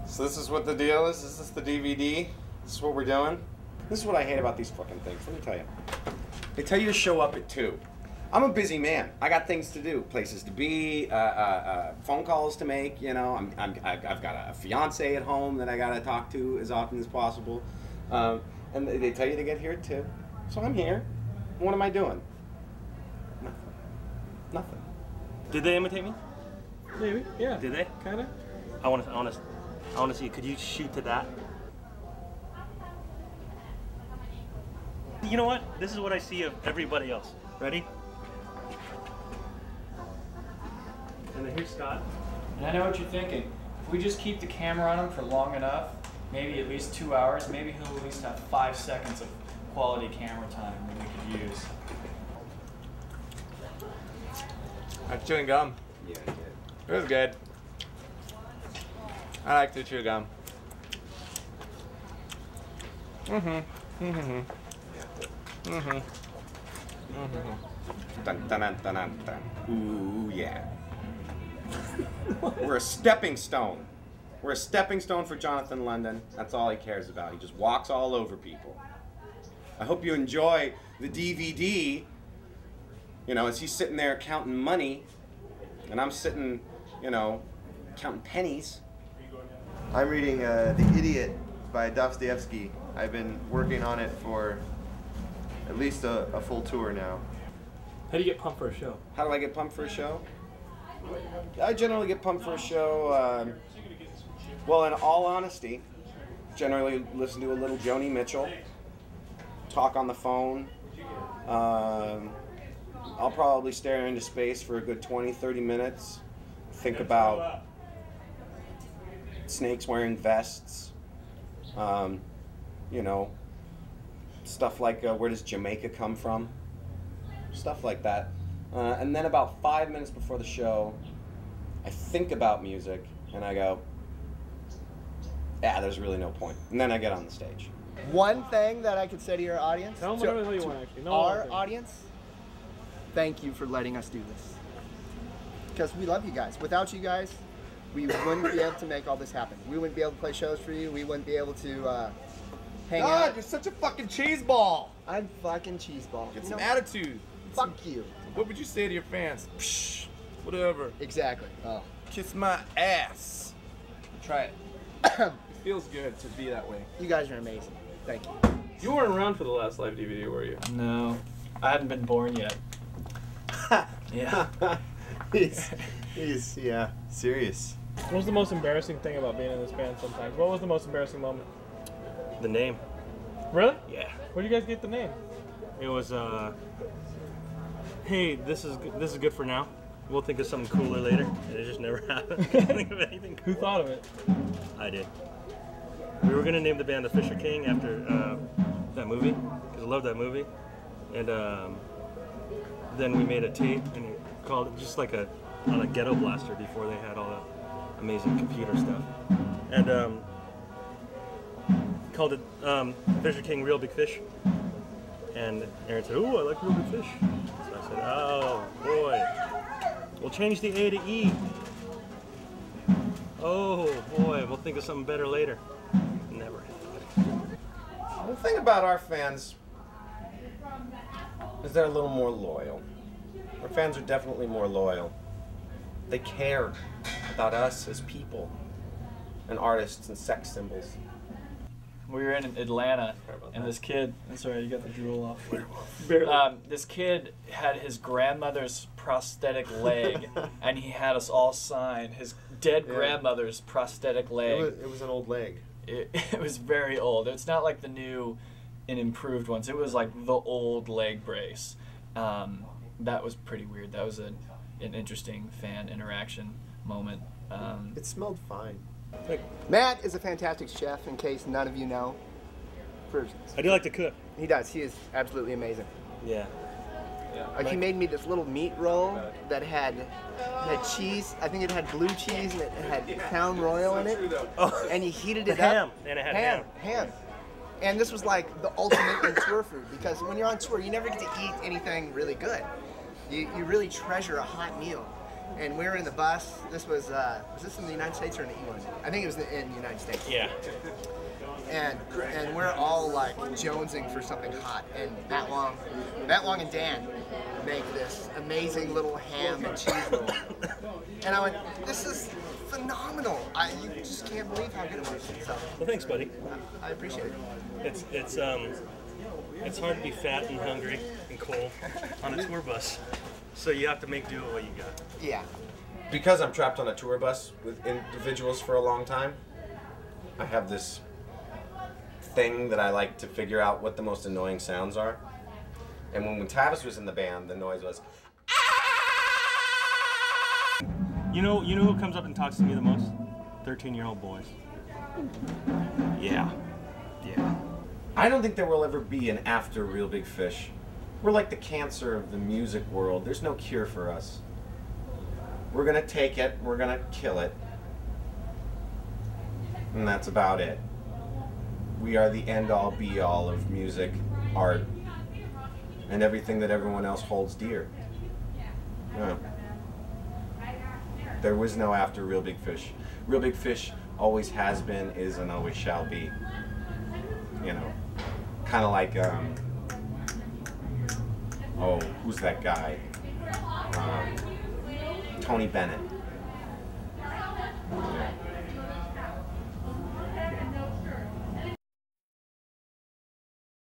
So this is what the deal is? Is this the DVD? This is what we're doing? This is what I hate about these fucking things, let me tell you. They tell you to show up at 2. I'm a busy man. I got things to do, places to be, phone calls to make, you know. I've got a fiance at home that I gotta talk to as often as possible. And they tell you to get here at 2. So I'm here. What am I doing? Nothing. Nothing. Did they imitate me? Maybe, yeah. Did they? Kinda. I want to see. Could you shoot to that? You know what? This is what I see of everybody else. Ready? And then here's Scott. And I know what you're thinking. If we just keep the camera on him for long enough, maybe at least 2 hours, maybe he'll at least have 5 seconds of quality camera time that we could use. I'm chewing gum. Yeah, I did. It was good. I like to chew gum. Dun, dun, dun, dun, dun, dun. Ooh, yeah. We're a stepping stone. We're a stepping stone for Jonathan London. That's all he cares about. He just walks all over people. I hope you enjoy the DVD. You know, as he's sitting there counting money, and I'm sitting, you know, counting pennies. I'm reading The Idiot by Dostoevsky. I've been working on it for at least a full tour now. How do you get pumped for a show? How do I get pumped for a show? I generally get pumped for a show, well, in all honesty, generally listen to a little Joni Mitchell, talk on the phone. I'll probably stare into space for a good 20-30 minutes, think about snakes wearing vests, you know, stuff like where does Jamaica come from? Stuff like that. And then about 5 minutes before the show, I think about music and I go, yeah, there's really no point. And then I get on the stage. One thing that I could say to your audience, Tell them whatever you want, actually. No, our audience, thank you for letting us do this. Because we love you guys. Without you guys, we wouldn't be able to make all this happen. We wouldn't be able to play shows for you. We wouldn't be able to hang out. God, you're such a fucking cheeseball. I'm fucking cheeseball. Get some attitude. Fuck you. What would you say to your fans? Psh, whatever. Exactly. Oh. Kiss my ass. Try it. It feels good to be that way. You guys are amazing. Thank you. You weren't around for the last live DVD, were you? No, I hadn't been born yet. Yeah. He's yeah, serious. What was the most embarrassing thing about being in this band sometimes? What was the most embarrassing moment? The name. Really? Yeah. Where did you guys get the name? It was hey, this is good for now. We'll think of something cooler later. And it just never happened. Couldn't think of anything. Who thought of it? I did. We were gonna name the band the Fisher King after that movie because I love that movie, and then we made a tape and it called it just like on a ghetto blaster before they had all that amazing computer stuff, and called it Fisher King Real Big Fish. And Aaron said, "Ooh, I like Real Big Fish." So I said, "Oh boy, we'll change the A to E." Oh boy, we'll think of something better later. Never. The thing about our fans is they're a little more loyal. Our fans are definitely more loyal. They care about us as people and artists and sex symbols. We were in Atlanta, and this kid, I'm sorry, you got the drool off. This kid had his grandmother's prosthetic leg, and he had us all sign his dead grandmother's prosthetic leg. It was an old leg. It was very old. It's not like the new and improved ones. It was like the old leg brace. That was pretty weird. That was an interesting fan interaction moment. It smelled fine. Matt is a fantastic chef, in case none of you know. I do like to cook. He does. He is absolutely amazing. Yeah. He made me this little meat roll that had cheese. I think it had blue cheese and it had Crown Royal in it. Oh. And he heated it ham. up. And it had ham. And this was like the ultimate in tour food, because when you're on tour, you never get to eat anything really good. You really treasure a hot meal. and we were in the bus. This was this in the United States or in England? I think it was in the United States. Yeah. And we're all like jonesing for something hot. And Matt Long and Dan make this amazing little ham and cheese roll. And I went, this is phenomenal. You just can't believe how good it was. So, Well, thanks, buddy. I appreciate it. It's hard to be fat and hungry and cold on a tour bus, so you have to make do with what you got. Yeah. Because I'm trapped on a tour bus with individuals for a long time, I have this thing that I like to figure out what the most annoying sounds are. And when Tavis was in the band, the noise was. You know who comes up and talks to me the most? 13-year-old boys. Yeah. I don't think there will ever be an after Real Big Fish. We're like the cancer of the music world. There's no cure for us. We're gonna take it, we're gonna kill it. And that's about it. We are the end-all be-all of music, art, and everything that everyone else holds dear. Yeah. There was no after Real Big Fish. Real Big Fish always has been, is, and always shall be. You know, kind of like, oh, who's that guy? Tony Bennett.